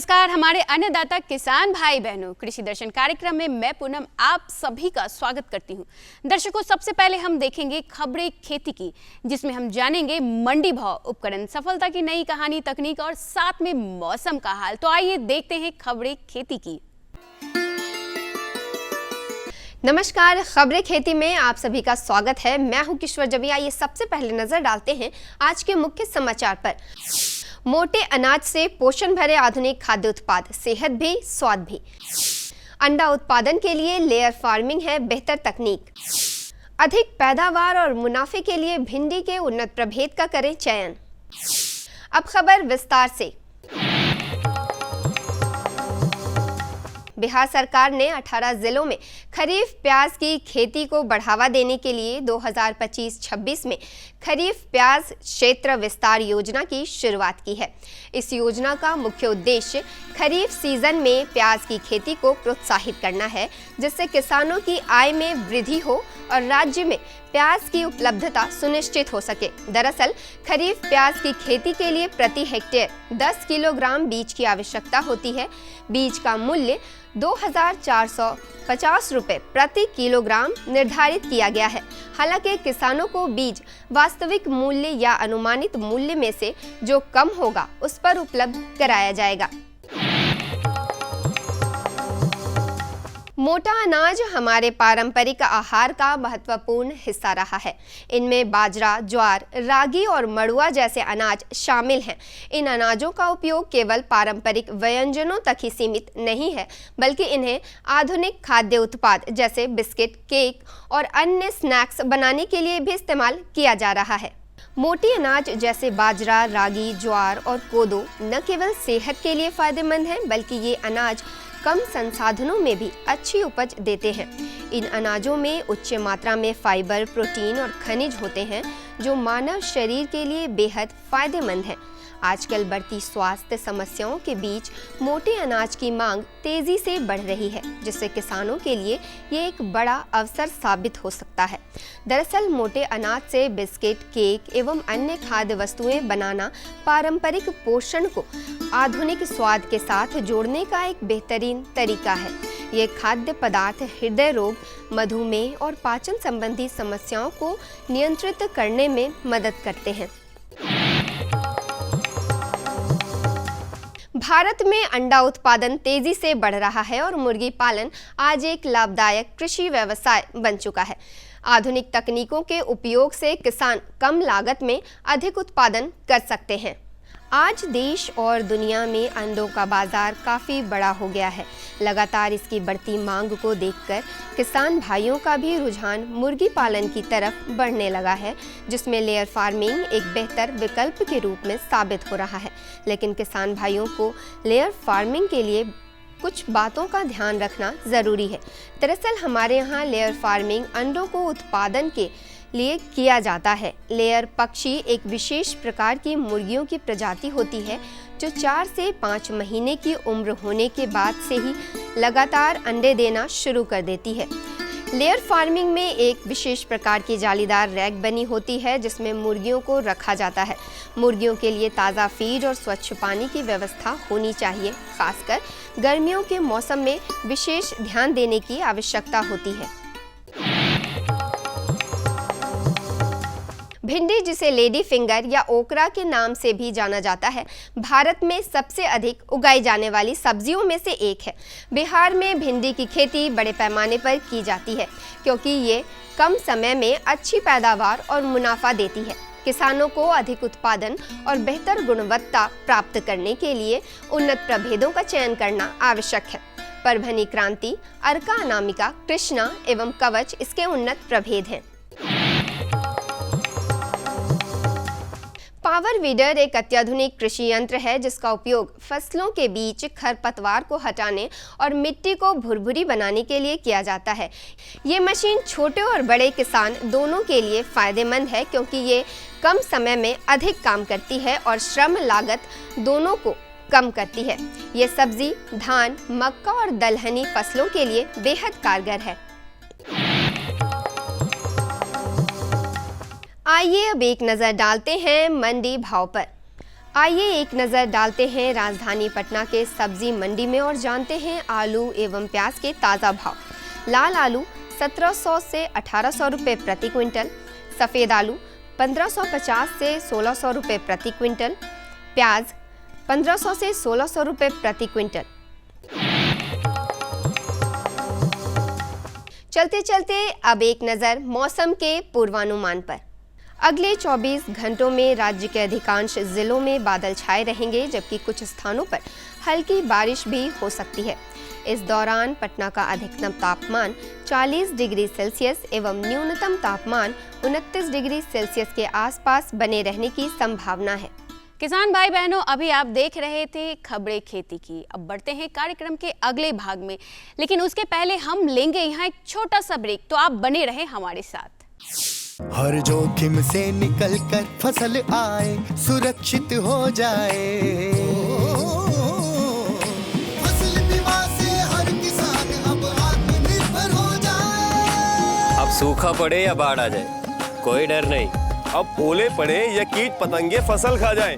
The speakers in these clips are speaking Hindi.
नमस्कार हमारे अन्नदाता किसान भाई बहनों, कृषि दर्शन कार्यक्रम में मैं पूनम आप सभी का स्वागत करती हूं। दर्शकों, सबसे पहले हम देखेंगे खबरें खेती की, जिसमें हम जानेंगे मंडी भाव, उपकरण, सफलता की नई कहानी, तकनीक और साथ में मौसम का हाल। तो आइए देखते हैं खबरें खेती की। नमस्कार, खबरें खेती में आप सभी का स्वागत है। मैं हूं किश्वर जबिया। ये सबसे पहले नजर डालते हैं आज के मुख्य समाचार पर। मोटे अनाज से पोषण भरे आधुनिक खाद्य उत्पाद, सेहत भी स्वाद भी। अंडा उत्पादन के लिए लेयर फार्मिंग है बेहतर तकनीक। अधिक पैदावार और मुनाफे के लिए भिंडी के उन्नत प्रभेद का करें चयन। अब खबर विस्तार से। बिहार सरकार ने 18 जिलों में खरीफ प्याज की खेती को बढ़ावा देने के लिए 2025-26 में खरीफ प्याज क्षेत्र विस्तार योजना की शुरुआत की है। इस योजना का मुख्य उद्देश्य खरीफ सीजन में प्याज की खेती को प्रोत्साहित करना है, जिससे किसानों की आय में वृद्धि हो और राज्य में प्याज की उपलब्धता सुनिश्चित हो सके। दरअसल खरीफ प्याज की खेती के लिए प्रति हेक्टेयर 10 किलोग्राम बीज की आवश्यकता होती है। बीज का मूल्य 2,450 रुपये प्रति किलोग्राम निर्धारित किया गया है। हालांकि किसानों को बीज वास्तविक मूल्य या अनुमानित मूल्य में से जो कम होगा उस पर उपलब्ध कराया जाएगा। मोटा अनाज हमारे पारंपरिक आहार का महत्वपूर्ण हिस्सा रहा है। इनमें बाजरा, ज्वार, रागी और मड़ुआ जैसे अनाज शामिल हैं। इन अनाजों का उपयोग केवल पारंपरिक व्यंजनों तक ही सीमित नहीं है, बल्कि इन्हें आधुनिक खाद्य उत्पाद जैसे बिस्किट, केक और अन्य स्नैक्स बनाने के लिए भी इस्तेमाल किया जा रहा है। मोटी अनाज जैसे बाजरा, रागी, ज्वार और कोदो न केवल सेहत के लिए फायदेमंद हैं, बल्कि ये अनाज कम संसाधनों में भी अच्छी उपज देते हैं। इन अनाजों में उच्च मात्रा में फाइबर, प्रोटीन और खनिज होते हैं, जो मानव शरीर के लिए बेहद फायदेमंद हैं। आजकल बढ़ती स्वास्थ्य समस्याओं के बीच मोटे अनाज की मांग तेजी से बढ़ रही है, जिससे किसानों के लिए ये एक बड़ा अवसर साबित हो सकता है। दरअसल मोटे अनाज से बिस्किट, केक एवं अन्य खाद्य वस्तुएं बनाना पारंपरिक पोषण को आधुनिक स्वाद के साथ जोड़ने का एक बेहतरीन तरीका है। ये खाद्य पदार्थ हृदय रोग, मधुमेह और पाचन संबंधी समस्याओं को नियंत्रित करने में मदद करते हैं। भारत में अंडा उत्पादन तेजी से बढ़ रहा है और मुर्गी पालन आज एक लाभदायक कृषि व्यवसाय बन चुका है। आधुनिक तकनीकों के उपयोग से किसान कम लागत में अधिक उत्पादन कर सकते हैं। आज देश और दुनिया में अंडों का बाजार काफ़ी बड़ा हो गया है। लगातार इसकी बढ़ती मांग को देखकर किसान भाइयों का भी रुझान मुर्गी पालन की तरफ बढ़ने लगा है, जिसमें लेयर फार्मिंग एक बेहतर विकल्प के रूप में साबित हो रहा है। लेकिन किसान भाइयों को लेयर फार्मिंग के लिए कुछ बातों का ध्यान रखना ज़रूरी है। दरअसल हमारे यहाँ लेयर फार्मिंग अंडों को उत्पादन के लिए किया जाता है। लेयर पक्षी एक विशेष प्रकार की मुर्गियों की प्रजाति होती है, जो 4 से 5 महीने की उम्र होने के बाद से ही लगातार अंडे देना शुरू कर देती है। लेयर फार्मिंग में एक विशेष प्रकार की जालीदार रैक बनी होती है, जिसमें मुर्गियों को रखा जाता है। मुर्गियों के लिए ताज़ा फीड और स्वच्छ पानी की व्यवस्था होनी चाहिए। खासकर गर्मियों के मौसम में विशेष ध्यान देने की आवश्यकता होती है। भिंडी, जिसे लेडी फिंगर या ओकरा के नाम से भी जाना जाता है, भारत में सबसे अधिक उगाई जाने वाली सब्जियों में से एक है। बिहार में भिंडी की खेती बड़े पैमाने पर की जाती है, क्योंकि ये कम समय में अच्छी पैदावार और मुनाफा देती है। किसानों को अधिक उत्पादन और बेहतर गुणवत्ता प्राप्त करने के लिए उन्नत प्रभेदों का चयन करना आवश्यक है। परभनी क्रांति, अर्का अनामिका, कृष्णा एवं कवच इसके उन्नत प्रभेद हैं। पावर वीडर एक अत्याधुनिक कृषि यंत्र है, जिसका उपयोग फसलों के बीच खरपतवार को हटाने और मिट्टी को भुरभुरी बनाने के लिए किया जाता है। ये मशीन छोटे और बड़े किसान दोनों के लिए फायदेमंद है, क्योंकि ये कम समय में अधिक काम करती है और श्रम लागत दोनों को कम करती है। ये सब्जी, धान, मक्का और दलहनी फसलों के लिए बेहद कारगर है। आइए अब एक नज़र डालते हैं मंडी भाव पर। आइए एक नज़र डालते हैं राजधानी पटना के सब्जी मंडी में और जानते हैं आलू एवं प्याज के ताज़ा भाव। लाल आलू 1700 से 1800 रुपये प्रति क्विंटल, सफ़ेद आलू 1550 से 1600 रुपये प्रति क्विंटल, प्याज 1500 से 1600 रुपये प्रति क्विंटल। चलते चलते अब एक नज़र मौसम के पूर्वानुमान पर। अगले 24 घंटों में राज्य के अधिकांश जिलों में बादल छाए रहेंगे, जबकि कुछ स्थानों पर हल्की बारिश भी हो सकती है। इस दौरान पटना का अधिकतम तापमान 40 डिग्री सेल्सियस एवं न्यूनतम तापमान 29 डिग्री सेल्सियस के आसपास बने रहने की संभावना है। किसान भाई बहनों, अभी आप देख रहे थे खबरें खेती की। अब बढ़ते हैं कार्यक्रम के अगले भाग में, लेकिन उसके पहले हम लेंगे यहाँ एक छोटा सा ब्रेक, तो आप बने रहे हमारे साथ। हर जोखिम से निकल कर फसल आए, सुरक्षित हो जाए, फसल बीमा से हर किसान अब आत्मनिर्भर हो जाए। अब सूखा पड़े या बाढ़ आ जाए, कोई डर नहीं। अब ओले पड़े या कीट पतंगे फसल खा जाए,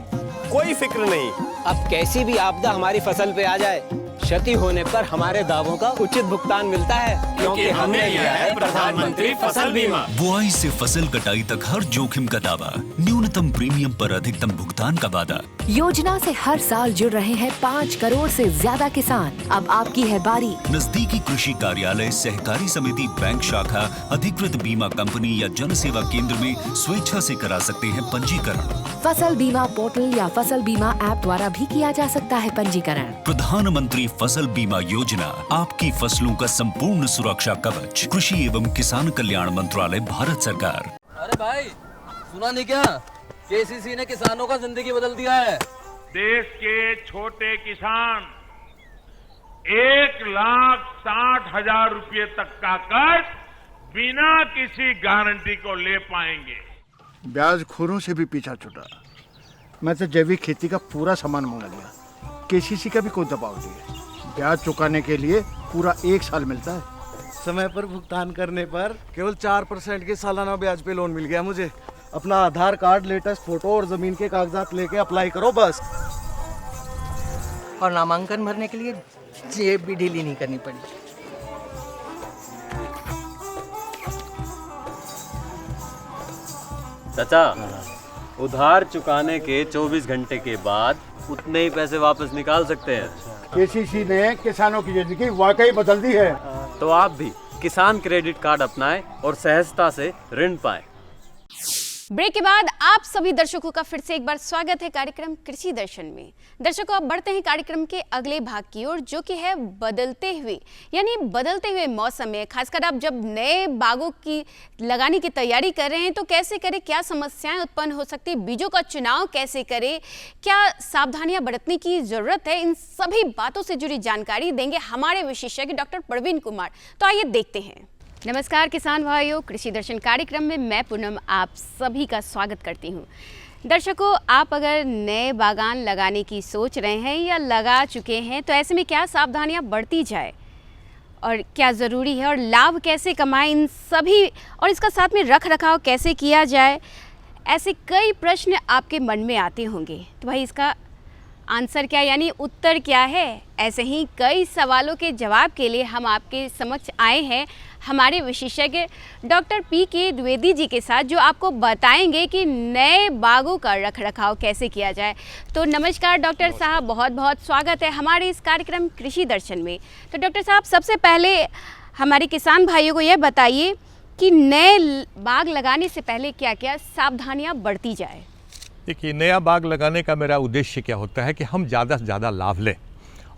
कोई फिक्र नहीं। अब कैसी भी आपदा हमारी फसल पे आ जाए, क्षति होने पर हमारे दावों का उचित भुगतान मिलता है, क्योंकि हमने लिया है प्रधानमंत्री फसल बीमा। बुआई से फसल कटाई तक हर जोखिम का दावा, न्यूनतम प्रीमियम पर अधिकतम भुगतान का वादा। योजना से हर साल जुड़ रहे हैं 5 करोड़ से ज्यादा किसान। अब आपकी है बारी। नजदीकी कृषि कार्यालय, सहकारी समिति, बैंक शाखा, अधिकृत बीमा कंपनी या जन सेवा केंद्र में स्वेच्छा से करा सकते हैं पंजीकरण। फसल बीमा पोर्टल या फसल बीमा ऐप द्वारा भी किया जा सकता है पंजीकरण। प्रधानमंत्री फसल बीमा योजना, आपकी फसलों का संपूर्ण सुरक्षा कवच। कृषि एवं किसान कल्याण मंत्रालय, भारत सरकार। अरे भाई, सुना नहीं क्या? केसीसी ने किसानों का जिंदगी बदल दिया है। देश के छोटे किसान 1,60,000 रुपये तक का कर्ज बिना किसी गारंटी को ले पाएंगे। ब्याज खोरों से भी पीछा छूटा। मैं तो जैविक खेती का पूरा सामान मंगा लिया, केसीसी का भी कोई दबाव नहीं है। ब्याज चुकाने के लिए पूरा 1 साल मिलता है। समय पर भुगतान करने पर केवल 4% के सालाना ब्याज पे लोन मिल गया मुझे। अपना आधार कार्ड, लेटेस्ट फोटो और जमीन के कागजात लेके अप्लाई करो बस। और नामांकन भरने के लिए जेब भी ढीली नहीं करनी पड़ी। चाचा, उधार चुकाने के 24 घंटे के बाद उतने ही पैसे वापस निकाल सकते हैं। केसीसी ने किसानों की जिंदगी वाकई बदल दी है। तो आप भी किसान क्रेडिट कार्ड अपनाएं और सहजता से ऋण पाएं। ब्रेक के बाद आप सभी दर्शकों का फिर से एक बार स्वागत है कार्यक्रम कृषि दर्शन में। दर्शकों, अब बढ़ते हैं कार्यक्रम के अगले भाग की ओर, जो कि है बदलते हुए मौसम में। खासकर आप जब नए बागों की लगाने की तैयारी कर रहे हैं तो कैसे करें, क्या समस्याएं उत्पन्न हो सकती है, बीजों का चुनाव कैसे करें, क्या सावधानियां बरतने की जरूरत है, इन सभी बातों से जुड़ी जानकारी देंगे हमारे विशेषज्ञ डॉक्टर प्रवीण कुमार। तो आइए देखते हैं। नमस्कार किसान भाइयों, कृषि दर्शन कार्यक्रम में मैं पूनम आप सभी का स्वागत करती हूं। दर्शकों, आप अगर नए बागान लगाने की सोच रहे हैं या लगा चुके हैं तो ऐसे में क्या सावधानियां बरती जाए और क्या ज़रूरी है और लाभ कैसे कमाएं, इन सभी और इसका साथ में रख रखाव कैसे किया जाए, ऐसे कई प्रश्न आपके मन में आते होंगे। तो भाई इसका आंसर क्या, यानी उत्तर क्या है? ऐसे ही कई सवालों के जवाब के लिए हम आपके समक्ष आए हैं हमारे विशेषज्ञ डॉक्टर पी.के. द्विवेदी जी के साथ, जो आपको बताएंगे कि नए बागों का रखरखाव कैसे किया जाए। तो नमस्कार डॉक्टर साहब, बहुत बहुत स्वागत है हमारे इस कार्यक्रम कृषि दर्शन में। तो डॉक्टर साहब, सबसे पहले हमारे किसान भाइयों को यह बताइए कि नए बाग लगाने से पहले क्या क्या सावधानियाँ बरती जाए। देखिए, नया बाग लगाने का मेरा उद्देश्य क्या होता है कि हम ज़्यादा से ज़्यादा लाभ लें।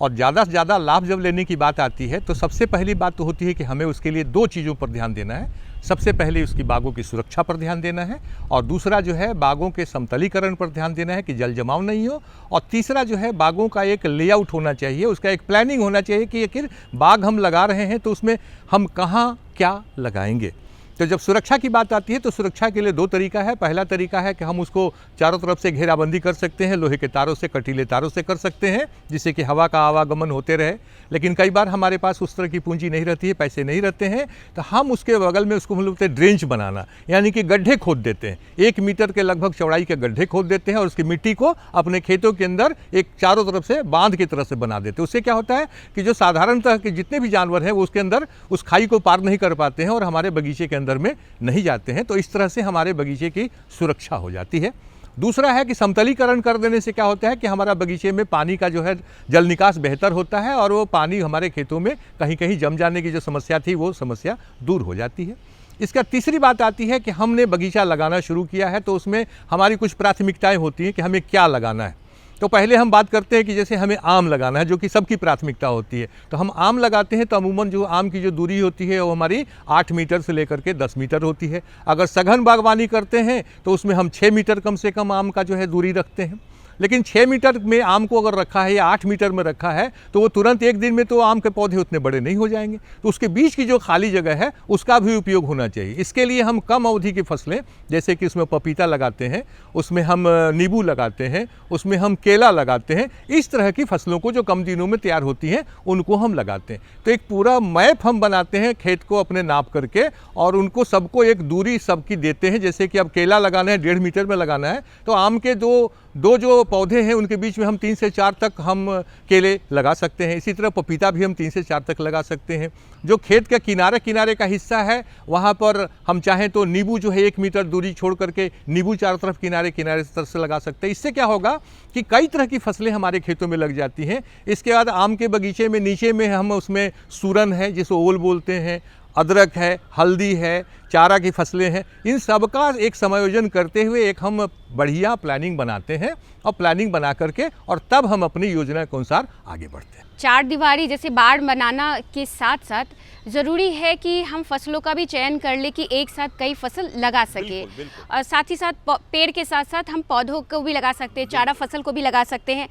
और ज़्यादा से ज़्यादा लाभ जब लेने की बात आती है तो सबसे पहली बात तो होती है कि हमें उसके लिए 2 चीज़ों पर ध्यान देना है। सबसे पहले उसकी बागों की सुरक्षा पर ध्यान देना है, और दूसरा जो है बागों के समतलीकरण पर ध्यान देना है कि जल जमाव नहीं हो, और तीसरा जो है बागों का एक लेआउट होना चाहिए, उसका एक प्लानिंग होना चाहिए कि आखिर बाग हम लगा रहे हैं तो उसमें हम कहाँ क्या लगाएंगे। तो जब सुरक्षा की बात आती है तो सुरक्षा के लिए दो तरीका है। पहला तरीका है कि हम उसको चारों तरफ से घेराबंदी कर सकते हैं, लोहे के तारों से, कटीले तारों से कर सकते हैं, जिससे कि हवा का आवागमन होते रहे। लेकिन कई बार हमारे पास उस तरह की पूंजी नहीं रहती है, पैसे नहीं रहते हैं, तो हम उसके बगल में उसको हम लोग ड्रेंच बनाना, यानी कि गड्ढे खोद देते हैं। 1 मीटर के लगभग चौड़ाई के गड्ढे खोद देते हैं और उसकी मिट्टी को अपने खेतों के अंदर एक चारों तरफ से बांध की तरह से बना देते हैं। उससे क्या होता है कि जो साधारणतः के जितने भी जानवर हैं वो उसके अंदर उस खाई को पार नहीं कर पाते हैं और हमारे बगीचे के अंदर में नहीं जाते हैं। तो इस तरह से हमारे बगीचे की सुरक्षा हो जाती है। दूसरा है कि समतलीकरण कर देने से क्या होता है कि हमारा बगीचे में पानी का जो है जल निकास बेहतर होता है और वो पानी हमारे खेतों में कहीं कहीं जम जाने की जो समस्या थी वो समस्या दूर हो जाती है। इसका तीसरी बात आती है कि हमने बगीचा लगाना शुरू किया है तो उसमें हमारी कुछ प्राथमिकताएं होती हैं कि हमें क्या लगाना है। तो पहले हम बात करते हैं कि जैसे हमें आम लगाना है, जो कि सबकी प्राथमिकता होती है। तो हम आम लगाते हैं तो अमूमन जो आम की जो दूरी होती है वो हमारी 8 मीटर से लेकर के 10 मीटर होती है। अगर सघन बागवानी करते हैं तो उसमें हम 6 मीटर कम से कम आम का जो है दूरी रखते हैं। लेकिन 6 मीटर में आम को अगर रखा है या 8 मीटर में रखा है तो वो तुरंत एक दिन में तो आम के पौधे उतने बड़े नहीं हो जाएंगे। तो उसके बीच की जो खाली जगह है उसका भी उपयोग होना चाहिए। इसके लिए हम कम अवधि की फसलें, जैसे कि उसमें पपीता लगाते हैं, उसमें हम नींबू लगाते हैं, उसमें हम केला लगाते हैं, इस तरह की फसलों को जो कम दिनों में तैयार होती हैं उनको हम लगाते हैं। तो एक पूरा मैप हम बनाते हैं खेत को अपने नाप करके और उनको सबको एक दूरी सबकी देते हैं। जैसे कि अब केला लगाना है 1.5 मीटर में लगाना है तो आम के दो जो पौधे हैं उनके बीच में हम 3 से 4 तक हम केले लगा सकते हैं। इसी तरह पपीता भी हम 3 से 4 तक लगा सकते हैं। जो खेत के किनारे का हिस्सा है वहाँ पर हम चाहें तो नींबू जो है 1 मीटर दूरी छोड़ करके नींबू चारों तरफ किनारे तरफ से लगा सकते हैं। इससे क्या होगा कि कई तरह की फसलें हमारे खेतों में लग जाती हैं। इसके बाद आम के बगीचे में नीचे में हम उसमें सूरन है जिसको ओल बोलते हैं, अदरक है, हल्दी है, चारा की फसलें हैं, इन सब का एक समायोजन करते हुए एक हम बढ़िया प्लानिंग बनाते हैं और प्लानिंग बना करके और तब हम अपनी योजना के अनुसार आगे बढ़ते हैं। चार दीवारी जैसे बाड़ बनाना के साथ साथ ज़रूरी है कि हम फसलों का भी चयन कर ले कि एक साथ कई फसल लगा सके। और साथ ही साथ पेड़ के साथ साथ हम पौधों को भी लगा सकते हैं, चारा फसल को भी लगा सकते हैं।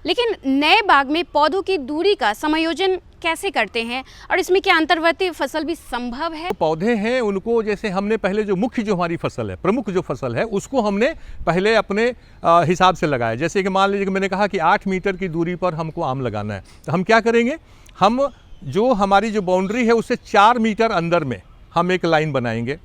लेकिन नए बाग में पौधों की दूरी का समायोजन कैसे करते हैं और इसमें क्या अंतर्वर्ती फसल भी संभव है? पौधे हैं उनको जैसे हमने पहले जो मुख्य जो हमारी फसल है, प्रमुख जो फसल है, उसको हमने पहले अपने हिसाब से लगाया। जैसे कि मान लीजिए कि मैंने कहा कि 8 मीटर की दूरी पर हमको आम लगाना है, तो हम क्या करेंगे, हम जो हमारी जो बाउंड्री है उससे 4 मीटर अंदर में हम एक लाइन बनाएंगे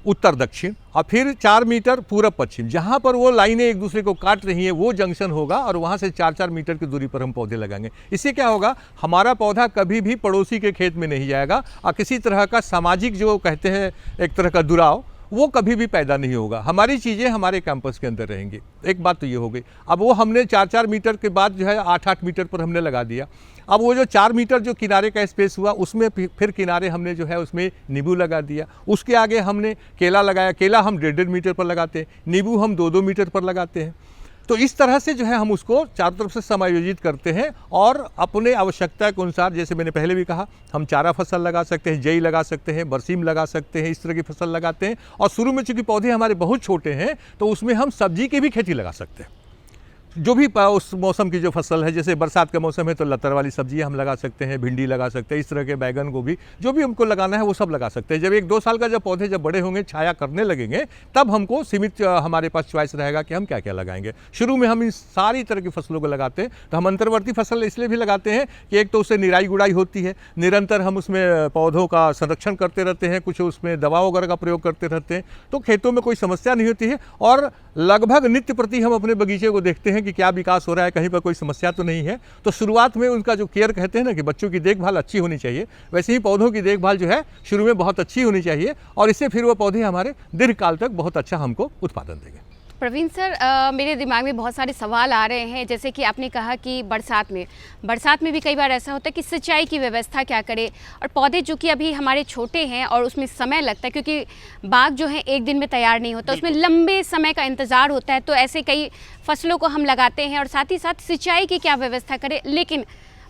उत्तर दक्षिण और फिर 4 मीटर पूर्व पश्चिम। जहाँ पर वो लाइनें एक दूसरे को काट रही हैं वो जंक्शन होगा और वहाँ से 4-4 मीटर की दूरी पर हम पौधे लगाएंगे। इससे क्या होगा, हमारा पौधा कभी भी पड़ोसी के खेत में नहीं जाएगा और किसी तरह का सामाजिक जो कहते हैं एक तरह का दुराव वो कभी भी पैदा नहीं होगा। हमारी चीज़ें हमारे कैंपस के अंदर रहेंगी। एक बात तो ये हो गई। अब वो हमने 4-4 मीटर के बाद जो है 8-8 मीटर पर हमने लगा दिया। अब वो जो 4 मीटर जो किनारे का स्पेस हुआ उसमें फिर किनारे हमने जो है उसमें नींबू लगा दिया। उसके आगे हमने केला लगाया। केला हम 1.5 मीटर पर लगाते हैं, नींबू हम 2-2 मीटर पर लगाते हैं। तो इस तरह से जो है हम उसको चारों तरफ से समायोजित करते हैं और अपने आवश्यकता के अनुसार, जैसे मैंने पहले भी कहा, हम चारा फसल लगा सकते हैं, जई लगा सकते हैं, बरसीम लगा सकते हैं, इस तरह की फसल लगाते हैं। और शुरू में चूँकि पौधे हमारे बहुत छोटे हैं तो उसमें हम सब्जी की भी खेती लगा सकते हैं। जो भी उस मौसम की जो फसल है, जैसे बरसात का मौसम है तो लतर वाली सब्जियां हम लगा सकते हैं, भिंडी लगा सकते हैं, इस तरह के बैगन गोभी जो भी हमको लगाना है वो सब लगा सकते हैं। जब 1-2 साल का जब पौधे जब बड़े होंगे, छाया करने लगेंगे, तब हमको सीमित हमारे पास चॉइस रहेगा कि हम क्या क्या लगाएंगे। शुरू में हम इन सारी तरह की फसलों को लगाते हैं। तो हम अंतर्वर्ती फसल इसलिए भी लगाते हैं कि एक तो उससे निराई गुड़ाई होती है, निरंतर हम उसमें पौधों का संरक्षण करते रहते हैं, कुछ उसमें दवा वगैरह का प्रयोग करते रहते हैं, तो खेतों में कोई समस्या नहीं होती है। और लगभग नित्य प्रति हम अपने बगीचे को देखते हैं कि क्या विकास हो रहा है, कहीं पर कोई समस्या तो नहीं है। तो शुरुआत में उनका जो केयर कहते हैं ना कि बच्चों की देखभाल अच्छी होनी चाहिए, वैसे ही पौधों की देखभाल जो है शुरू में बहुत अच्छी होनी चाहिए और इससे फिर वो पौधे हमारे दीर्घकाल तक बहुत अच्छा हमको उत्पादन देंगे। प्रवीण सर, मेरे दिमाग में बहुत सारे सवाल आ रहे हैं। जैसे कि आपने कहा कि बरसात में भी कई बार ऐसा होता है कि सिंचाई की व्यवस्था क्या करें, और पौधे जो कि अभी हमारे छोटे हैं और उसमें समय लगता है क्योंकि बाग जो है एक दिन में तैयार नहीं होता, उसमें लंबे समय का इंतज़ार होता है। तो ऐसे कई फसलों को हम लगाते हैं और साथ ही साथ सिंचाई की क्या व्यवस्था करें। लेकिन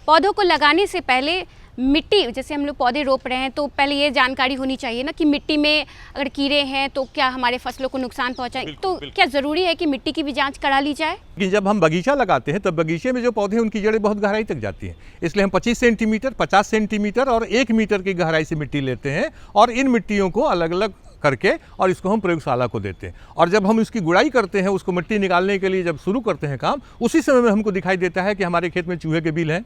पौधों को लगाने से पहले मिट्टी, जैसे हम लोग पौधे रोप रहे हैं तो पहले ये जानकारी होनी चाहिए ना कि मिट्टी में अगर कीड़े हैं तो क्या हमारे फसलों को नुकसान पहुंचाएं। तो क्या ज़रूरी है कि मिट्टी की भी जांच करा ली जाए? कि जब हम बगीचा लगाते हैं तब बगीचे में जो पौधे हैं उनकी जड़ें बहुत गहराई तक जाती हैं, इसलिए हम 25 सेंटीमीटर, 50 सेंटीमीटर और 1 मीटर की गहराई से मिट्टी लेते हैं और इन मिट्टियों को अलग अलग करके और इसको हम प्रयोगशाला को देते हैं। और जब हम इसकी गुड़ाई करते हैं, उसको मिट्टी निकालने के लिए जब शुरू करते हैं काम, उसी समय में हमको दिखाई देता है कि हमारे खेत में चूहे के बिल हैं,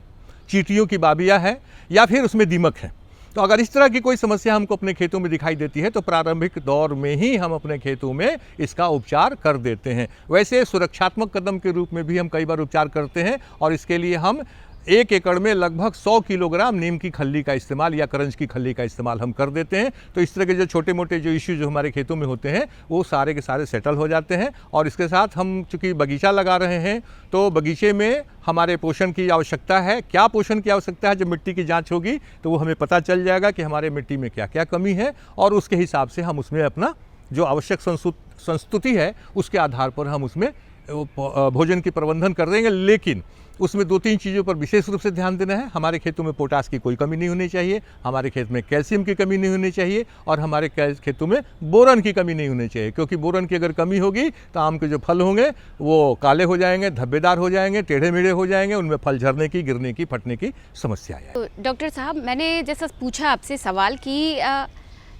चींटियों की बाबियाँ हैं या फिर उसमें दीमक है। तो अगर इस तरह की कोई समस्या हमको अपने खेतों में दिखाई देती है तो प्रारंभिक दौर में ही हम अपने खेतों में इसका उपचार कर देते हैं। वैसे सुरक्षात्मक कदम के रूप में भी हम कई बार उपचार करते हैं और इसके लिए हम 1 एकड़ में लगभग 100 किलोग्राम नीम की खल्ली का इस्तेमाल या करंज की खल्ली का इस्तेमाल हम कर देते हैं। तो इस तरह के जो छोटे मोटे जो इश्यू जो हमारे खेतों में होते हैं वो सारे के सारे सेटल हो जाते हैं। और इसके साथ हम चूँकि बगीचा लगा रहे हैं तो बगीचे में हमारे पोषण की आवश्यकता है। क्या पोषण की आवश्यकता है, जब मिट्टी की जांच होगी तो वो हमें पता चल जाएगा कि हमारे मिट्टी में क्या क्या कमी है और उसके हिसाब से हम उसमें अपना जो आवश्यक संस्तुति है उसके आधार पर हम उसमें भोजन की प्रबंधन कर देंगे। लेकिन उसमें 2-3 चीज़ों पर विशेष रूप से ध्यान देना है। हमारे खेतों में पोटास की कोई कमी नहीं होनी चाहिए, हमारे खेत में कैल्शियम की कमी नहीं होनी चाहिए और हमारे खेतों में बोरन की कमी नहीं होनी चाहिए, क्योंकि बोरन की अगर कमी होगी तो आम के जो फल होंगे वो काले हो जाएंगे, धब्बेदार हो जाएंगे, टेढ़े मेढ़े हो जाएंगे, उनमें फल झरने की, गिरने की, फटने की समस्या है। तो डॉक्टर साहब, मैंने जैसा पूछा आपसे सवाल कि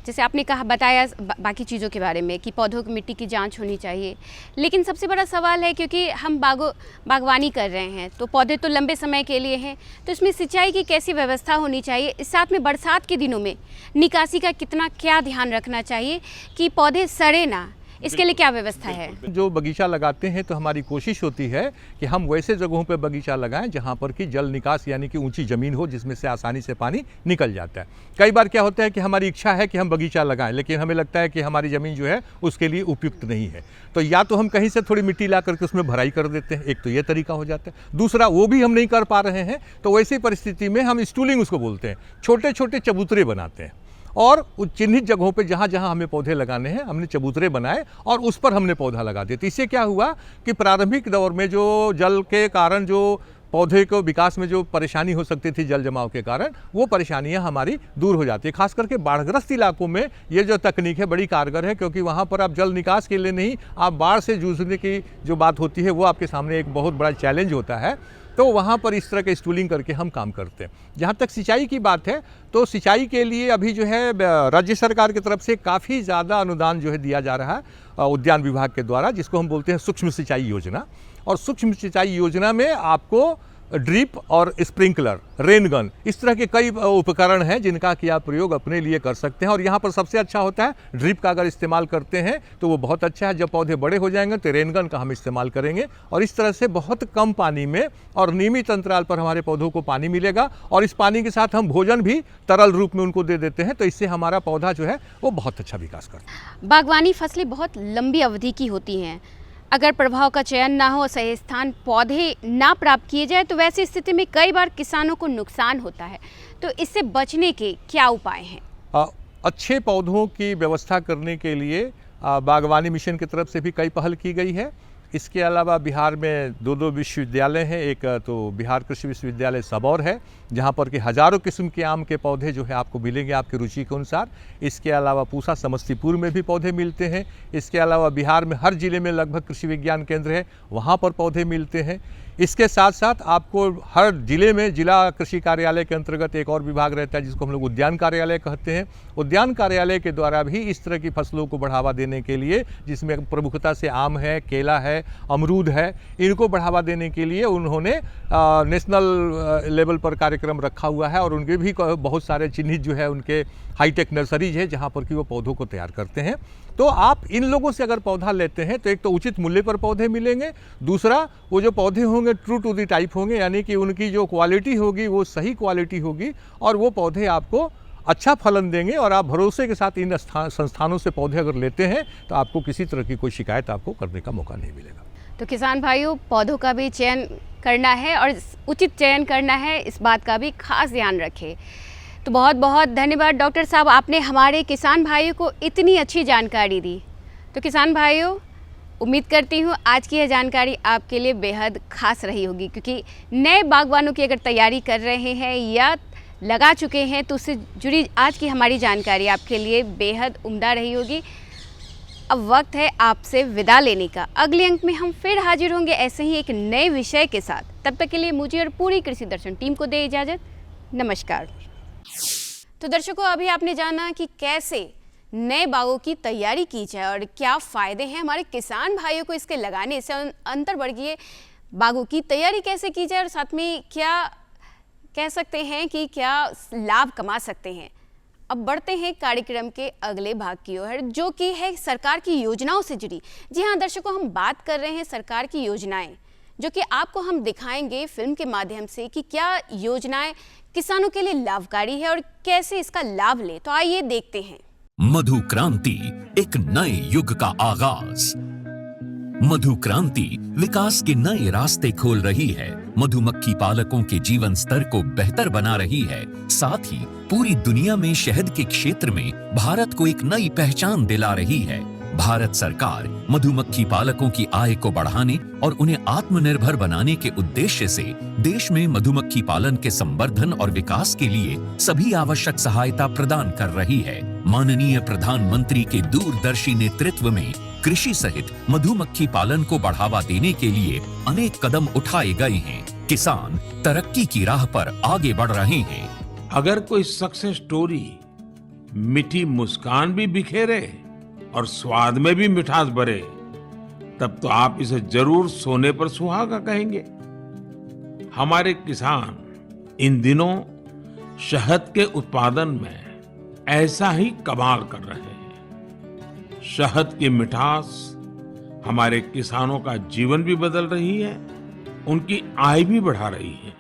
जैसे आपने कहा बताया बाकी चीज़ों के बारे में कि पौधों की मिट्टी की जांच होनी चाहिए, लेकिन सबसे बड़ा सवाल है क्योंकि हम बागवानी कर रहे हैं तो पौधे तो लंबे समय के लिए हैं, तो इसमें सिंचाई की कैसी व्यवस्था होनी चाहिए, इस साथ में बरसात के दिनों में निकासी का क्या ध्यान रखना चाहिए कि पौधे सड़े ना, इसके लिए क्या व्यवस्था है? जो बगीचा लगाते हैं तो हमारी कोशिश होती है कि हम वैसे जगहों पर बगीचा लगाएं जहां पर कि जल निकास यानी कि ऊंची ज़मीन हो जिसमें से आसानी से पानी निकल जाता है। कई बार क्या होता है कि हमारी इच्छा है कि हम बगीचा लगाएं लेकिन हमें लगता है कि हमारी ज़मीन जो है उसके लिए उपयुक्त नहीं है, तो या तो हम कहीं से थोड़ी मिट्टी ला करके उसमें भराई कर देते हैं, एक तो ये तरीका हो जाता है। दूसरा, वो भी हम नहीं कर पा रहे हैं तो वैसी परिस्थिति में हम स्टूलिंग उसको बोलते हैं, छोटे छोटे चबूतरे बनाते हैं और उस चिन्हित जगहों पे जहाँ जहाँ हमें पौधे लगाने हैं हमने चबूतरे बनाए और उस पर हमने पौधा लगा दिया। तो इससे क्या हुआ कि प्रारंभिक दौर में जो जल के कारण जो पौधे को विकास में जो परेशानी हो सकती थी जल जमाव के कारण, वो परेशानियां हमारी दूर हो जाती है। खास करके बाढ़ग्रस्त इलाकों में ये जो तकनीक है बड़ी कारगर है, क्योंकि वहाँ पर आप जल निकास के लिए नहीं, आप बाढ़ से जूझने की जो बात होती है वो आपके सामने एक बहुत बड़ा चैलेंज होता है। तो वहाँ पर इस तरह के स्टूलिंग करके हम काम करते हैं। जहाँ तक सिंचाई की बात है तो सिंचाई के लिए अभी जो है राज्य सरकार की तरफ से काफ़ी ज़्यादा अनुदान जो है दिया जा रहा है उद्यान विभाग के द्वारा, जिसको हम बोलते हैं सूक्ष्म सिंचाई योजना। और सूक्ष्म सिंचाई योजना में आपको ड्रिप और स्प्रिंकलर, रेन गन, इस तरह के कई उपकरण हैं जिनका कि आप प्रयोग अपने लिए कर सकते हैं। और यहाँ पर सबसे अच्छा होता है ड्रिप का अगर इस्तेमाल करते हैं तो वो बहुत अच्छा है। जब पौधे बड़े हो जाएंगे तो रेन गन का हम इस्तेमाल करेंगे और इस तरह से बहुत कम पानी में और नियमित अंतराल पर हमारे पौधों को पानी मिलेगा और इस पानी के साथ हम भोजन भी तरल रूप में उनको दे देते हैं, तो इससे हमारा पौधा जो है वो बहुत अच्छा विकास करता है। बागवानी फसलें बहुत लंबी अवधि की होती हैं, अगर प्रभाव का चयन ना हो, सही स्थान पौधे ना प्राप्त किए जाए तो वैसी स्थिति में कई बार किसानों को नुकसान होता है, तो इससे बचने के क्या उपाय हैं? अच्छे पौधों की व्यवस्था करने के लिए बागवानी मिशन की तरफ से भी कई पहल की गई है। इसके अलावा बिहार में 2 विश्वविद्यालय हैं, एक तो बिहार कृषि विश्वविद्यालय सबौर है जहाँ पर कि हज़ारों किस्म के आम के पौधे जो है आपको मिलेंगे आपकी रुचि के अनुसार। इसके अलावा पूसा समस्तीपुर में भी पौधे मिलते हैं। इसके अलावा बिहार में हर ज़िले में लगभग कृषि विज्ञान केंद्र है, वहाँ पर पौधे मिलते हैं। इसके साथ साथ आपको हर जिले में जिला कृषि कार्यालय के अंतर्गत एक और विभाग रहता है जिसको हम लोग उद्यान कार्यालय कहते हैं। उद्यान कार्यालय के द्वारा भी इस तरह की फसलों को बढ़ावा देने के लिए, जिसमें प्रमुखता से आम है, केला है, अमरूद है, इनको बढ़ावा देने के लिए उन्होंने नेशनल लेवल पर कार्यक्रम रखा हुआ है और उनके भी बहुत सारे चिन्हित जो है उनके हाईटेक नर्सरीज है जहाँ पर कि वो पौधों को तैयार करते हैं। तो आप इन लोगों से अगर पौधा लेते हैं तो एक तो उचित मूल्य पर पौधे मिलेंगे, दूसरा वो जो पौधे होंगे ट्रू टू द टाइप होंगे, यानी कि उनकी जो क्वालिटी होगी वो सही क्वालिटी होगी और वो पौधे आपको अच्छा फलन देंगे और आप भरोसे के साथ इन संस्थानों से पौधे अगर लेते हैं तो आपको किसी तरह की कोई शिकायत आपको करने का मौका नहीं मिलेगा। तो किसान भाइयों, पौधों का भी चयन करना है और उचित चयन करना है, इस बात का भी खास ध्यान रखें। तो बहुत बहुत धन्यवाद डॉक्टर साहब, आपने हमारे किसान भाइयों को इतनी अच्छी जानकारी दी। तो किसान भाइयों, उम्मीद करती हूँ आज की यह जानकारी आपके लिए बेहद खास रही होगी, क्योंकि नए बागवानों की अगर तैयारी कर रहे हैं या लगा चुके हैं तो उससे जुड़ी आज की हमारी जानकारी आपके लिए बेहद उम्दा रही होगी। अब वक्त है आपसे विदा लेने का। अगले अंक में हम फिर हाजिर होंगे ऐसे ही एक नए विषय के साथ। तब तक के लिए मुझे और पूरी कृषि दर्शन टीम को दे इजाज़त। नमस्कार। तो दर्शकों, अभी आपने जाना कि कैसे नए बागों की तैयारी की जाए और क्या फ़ायदे हैं हमारे किसान भाइयों को इसके लगाने से, अंतर्वर्गीय बागों की तैयारी कैसे की जाए और साथ में क्या कह सकते हैं कि क्या लाभ कमा सकते हैं। अब बढ़ते हैं कार्यक्रम के अगले भाग की ओर, जो कि है सरकार की योजनाओं से जुड़ी। जी हाँ दर्शकों, हम बात कर रहे हैं सरकार की योजनाएं, जो कि आपको हम दिखाएंगे फिल्म के माध्यम से कि क्या योजनाएं किसानों के लिए लाभकारी है और कैसे इसका लाभ ले। तो आइए देखते हैं। मधु क्रांति, एक नए युग का आगाज। मधु क्रांति विकास के नए रास्ते खोल रही है, मधुमक्खी पालकों के जीवन स्तर को बेहतर बना रही है, साथ ही पूरी दुनिया में शहद के क्षेत्र में भारत को एक नई पहचान दिला रही है। भारत सरकार मधुमक्खी पालकों की आय को बढ़ाने और उन्हें आत्मनिर्भर बनाने के उद्देश्य से देश में मधुमक्खी पालन के संवर्धन और विकास के लिए सभी आवश्यक सहायता प्रदान कर रही है। माननीय प्रधानमंत्री के दूरदर्शी नेतृत्व में कृषि सहित मधुमक्खी पालन को बढ़ावा देने के लिए अनेक कदम उठाए गए हैं। किसान तरक्की की राह पर आगे बढ़ रहे हैं। अगर कोई सक्सेस स्टोरी मीठी मुस्कान भी बिखेरे और स्वाद में भी मिठास भरे, तब तो आप इसे जरूर सोने पर सुहागा कहेंगे। हमारे किसान इन दिनों शहद के उत्पादन में ऐसा ही कमाल कर रहे हैं। शहद की मिठास हमारे किसानों का जीवन भी बदल रही है, उनकी आय भी बढ़ा रही है।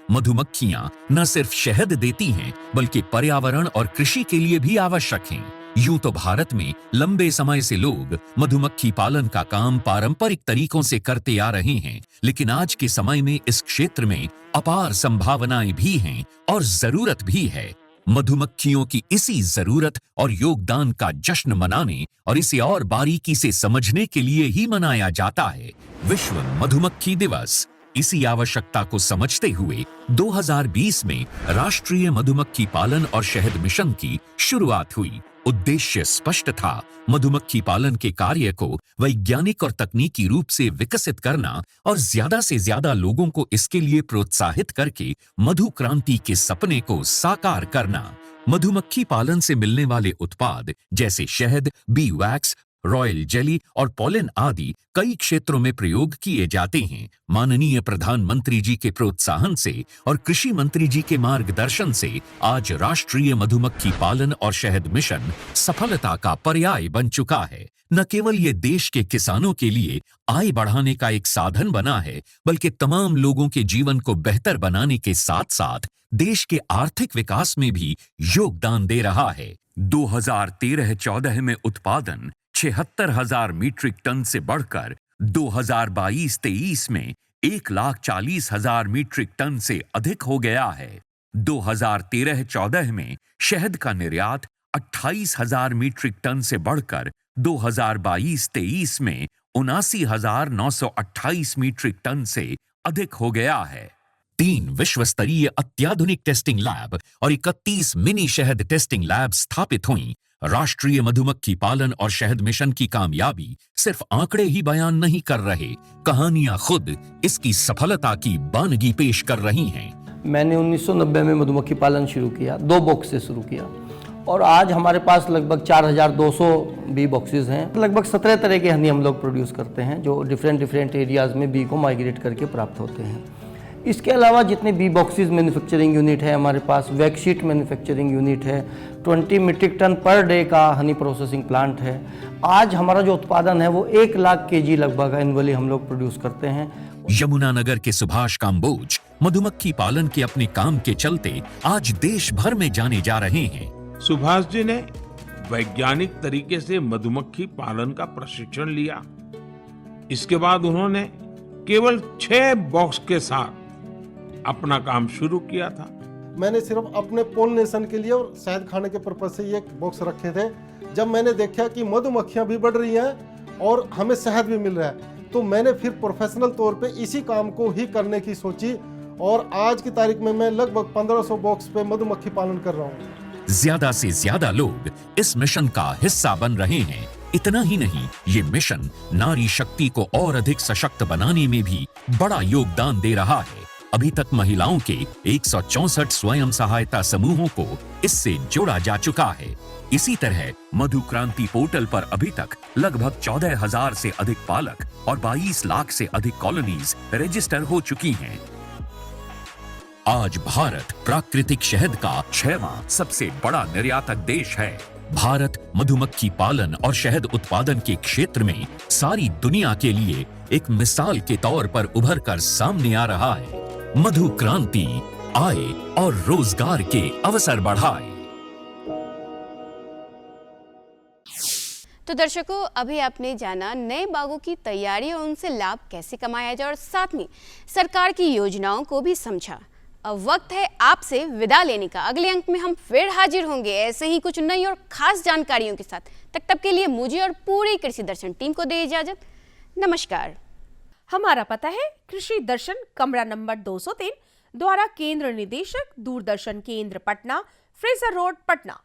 मधुमक्खियां न सिर्फ शहद देती हैं, बल्कि पर्यावरण और कृषि के लिए भी आवश्यक हैं। यूं तो भारत में लंबे समय से लोग मधुमक्खी पालन का काम पारंपरिक तरीकों से करते आ रहे हैं, लेकिन आज के समय में इस क्षेत्र में अपार संभावनाएं भी हैं और जरूरत भी है। मधुमक्खियों की इसी जरूरत और योगदान का जश्न मनाने और इसे और बारीकी से समझने के लिए ही मनाया जाता है विश्व मधुमक्खी दिवस। इसी आवश्यकता को समझते हुए 2020 में राष्ट्रीय मधुमक्खी पालन और शहद मिशन की शुरुआत हुई। उद्देश्य स्पष्ट था, मधुमक्खी पालन के कार्य को वैज्ञानिक और तकनीकी रूप से विकसित करना और ज्यादा से ज्यादा लोगों को इसके लिए प्रोत्साहित करके मधु क्रांति के सपने को साकार करना। मधुमक्खी पालन से मिलने वाले उत्पाद जैसे शहद, बी वैक्स, रॉयल जेली और पॉलन आदि कई क्षेत्रों में प्रयोग किए जाते हैं। माननीय प्रधानमंत्री जी के प्रोत्साहन से और कृषि मंत्री जी के मार्गदर्शन से आज राष्ट्रीय मधुमक्खी पालन और शहद मिशन सफलता का पर्याय बन चुका है। न केवल ये देश के किसानों के लिए आय बढ़ाने का एक साधन बना है, बल्कि तमाम लोगों के जीवन को बेहतर बनाने के साथ साथ देश के आर्थिक विकास में भी योगदान दे रहा है। 2013-14 में उत्पादन 76,000 मीट्रिक टन से बढ़कर 2022-23 में 1,40,000 मीट्रिक टन से अधिक हो गया है। 2013-14 में शहद का निर्यात 28,000 मीट्रिक टन से बढ़कर 2022-23 में 79,928 मीट्रिक टन से अधिक हो गया है। 3 विश्व स्तरीय अत्याधुनिक टेस्टिंग लैब और 31 मिनी शहद टेस्टिंग लैब स्थापित हुई। राष्ट्रीय मधुमक्खी पालन और शहद मिशन की कामयाबी सिर्फ आंकड़े ही बयान नहीं कर रहे, कहानियां खुद इसकी सफलता की बानगी पेश कर रही हैं। मैंने 1990 में मधुमक्खी पालन शुरू किया, 2 बॉक्स से शुरू किया और आज हमारे पास लगभग 4,200 बी बॉक्सेस हैं। लगभग 17 तरह के हनी हम लोग प्रोड्यूस करते हैं, जो डिफरेंट एरियाज में बी को माइग्रेट करके प्राप्त होते हैं। इसके अलावा जितने बी बॉक्सेस मैन्युफैक्चरिंग यूनिट है हमारे पास, वैक्सीट मैन्युफैक्चरिंग यूनिट है, 20 मीट्रिक टन पर डे का हनी प्रोसेसिंग प्लांट है। आज हमारा जो उत्पादन है वो 1 लाख केजी लगभग एनुअली हम लोग प्रोड्यूस करते हैं। यमुनानगर के सुभाष काम्बोज मधुमक्खी पालन के अपने काम के चलते आज देश भर में जाने जा रहे हैं। सुभाष जी ने वैज्ञानिक तरीके से मधुमक्खी पालन का प्रशिक्षण लिया। इसके बाद उन्होंने केवल 6 बॉक्स के साथ अपना काम शुरू किया था। मैंने सिर्फ अपने पोलिनेशन के लिए और शहद खाने के पर्पज से ये बॉक्स रखे थे। जब मैंने देखा कि मधुमक्खियां भी बढ़ रही हैं और हमें शहद भी मिल रहा है, तो मैंने फिर प्रोफेशनल तौर पे इसी काम को ही करने की सोची और आज की तारीख में मैं लगभग 1500 बॉक्स पे मधुमक्खी पालन कर रहा हूँ। ज्यादा से ज्यादा लोग इस मिशन का हिस्सा बन रहे हैं। इतना ही नहीं, ये मिशन नारी शक्ति को और अधिक सशक्त बनाने में भी बड़ा योगदान दे रहा है। अभी तक महिलाओं के 164 स्वयं सहायता समूहों को इससे जोड़ा जा चुका है। इसी तरह मधु क्रांति पोर्टल पर अभी तक लगभग 14,000 से अधिक पालक और 22 लाख से अधिक कॉलोनीज रजिस्टर हो चुकी हैं। आज भारत प्राकृतिक शहद का 6वां सबसे बड़ा निर्यातक देश है। भारत मधुमक्खी पालन और शहद उत्पादन के क्षेत्र में सारी दुनिया के लिए एक मिसाल के तौर पर उभर कर सामने आ रहा है। मधु क्रांति आए और रोजगार के अवसर बढ़ाए। तो दर्शकों, अभी आपने जाना नए बागों की तैयारी और उनसे लाभ कैसे कमाया जाए, और साथ में सरकार की योजनाओं को भी समझा। अब वक्त है आपसे विदा लेने का। अगले अंक में हम फिर हाजिर होंगे ऐसे ही कुछ नई और खास जानकारियों के साथ। तब के लिए मुझे और पूरी कृषि दर्शन टीम को दे इजाजत। नमस्कार। हमारा पता है कृषि दर्शन, कमरा नंबर 203, द्वारा केंद्र निदेशक, दूरदर्शन केंद्र पटना, फ्रेजर रोड, पटना।